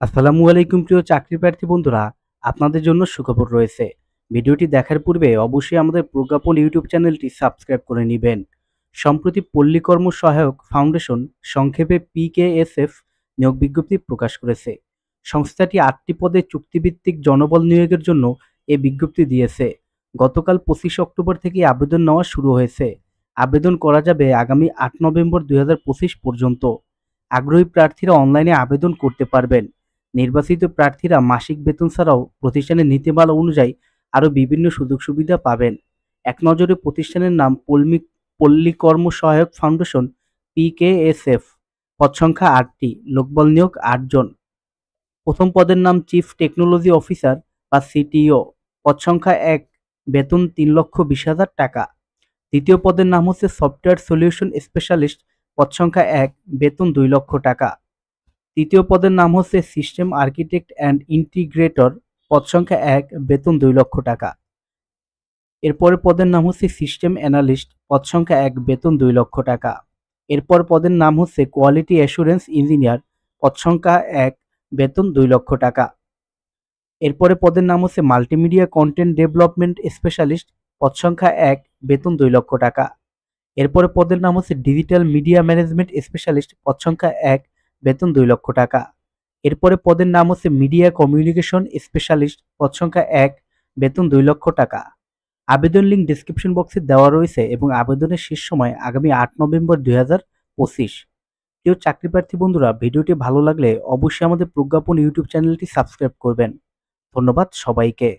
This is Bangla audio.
আসসালামু আলাইকুম প্রিয় চাকরি প্রার্থী বন্ধুরা, আপনাদের জন্য সুখবর রয়েছে। ভিডিওটি দেখার পূর্বে অবশ্যই আমাদের প্রজ্ঞাপন ইউটিউব চ্যানেলটি সাবস্ক্রাইব করে নেবেন। সম্প্রতি পল্লী কর্ম সহায়ক ফাউন্ডেশন, সংক্ষেপে পিকেএসএফ, নিয়োগ বিজ্ঞপ্তি প্রকাশ করেছে। সংস্থাটি 8টি পদে চুক্তিভিত্তিক জনবল নিয়োগের জন্য এ বিজ্ঞপ্তি দিয়েছে। গতকাল 25 অক্টোবর থেকে আবেদন নেওয়া শুরু হয়েছে। আবেদন করা যাবে আগামী 8 নভেম্বর 2025 পর্যন্ত। আগ্রহী প্রার্থীরা অনলাইনে আবেদন করতে পারবেন। নির্বাচিত প্রার্থীরা মাসিক বেতন ছাড়াও প্রতিষ্ঠানের নীতিমালা অনুযায়ী আরও বিভিন্ন সুযোগ সুবিধা পাবেন। এক নজরে প্রতিষ্ঠানের নাম পল্লী কর্ম সহায়ক ফাউন্ডেশন, পিকেএসএফ। পদ সংখ্যা 8টি, লোকবল নিয়োগ 8 জন। প্রথম পদের নাম চিফ টেকনোলজি অফিসার বা সিটিও, পদ সংখ্যা 1, বেতন 3,20,000 টাকা। দ্বিতীয় পদের নাম হচ্ছে সফটওয়্যার সলিউশন স্পেশালিস্ট, পদ সংখ্যা 1, বেতন 2 লক্ষ টাকা। তৃতীয় পদের নাম হচ্ছে সিস্টেম আর্কিটেক্ট অ্যান্ড ইন্টিগ্রেটর, পদ সংখ্যা 1, বেতন 2 লক্ষ টাকা। এরপরের পদের নাম হচ্ছে সিস্টেম অ্যানালিস্ট, পদ সংখ্যা 1, বেতন 2 লক্ষ টাকা। এরপর পদের নাম হচ্ছে কোয়ালিটি অ্যাসুরেন্স ইঞ্জিনিয়ার, পদ সংখ্যা 1, বেতন 2 লক্ষ টাকা। এরপরে পদের নাম হচ্ছে মাল্টিমিডিয়া কন্টেন্ট ডেভেলপমেন্ট স্পেশালিস্ট, পদ সংখ্যা 1, বেতন 2 লক্ষ টাকা। এরপরে পদের নাম হচ্ছে ডিজিটাল মিডিয়া ম্যানেজমেন্ট স্পেশালিস্ট, পদ সংখ্যা 1, বেতন 2 লক্ষ টাকা। এরপরে পদের নাম হচ্ছে মিডিয়া কমিউনিকেশন স্পেশালিস্ট, পদ সংখ্যা 1, বেতন 2 লক্ষ টাকা। আবেদন লিঙ্ক ডেসক্রিপশন বক্সে দেওয়া রয়েছে এবং আবেদনের শেষ সময় আগামী 8 নভেম্বর 2025। কেউ চাকরি প্রার্থী বন্ধুরা, ভিডিওটি ভালো লাগলে অবশ্যই আমাদের প্রজ্ঞাপন ইউটিউব চ্যানেলটি সাবস্ক্রাইব করবেন। ধন্যবাদ সবাইকে।